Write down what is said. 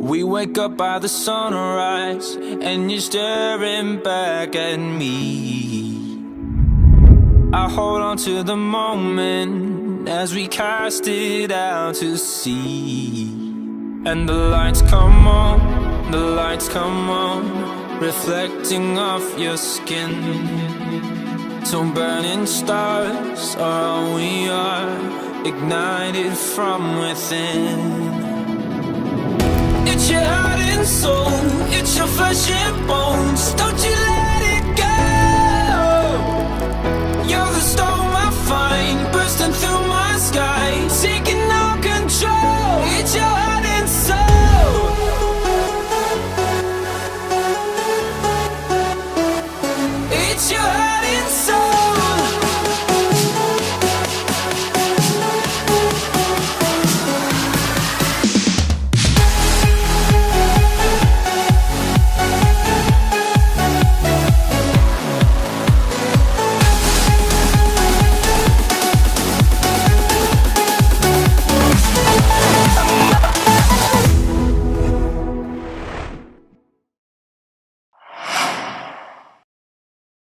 We wake up by the sunrise, and you're staring back at me. I hold on to the moment as we cast it out to sea. And the lights come on, the lights come on, reflecting off your skin. So burning stars are all we are, ignited from within. It's your heart and soul, it's your flesh and bones. Don't you let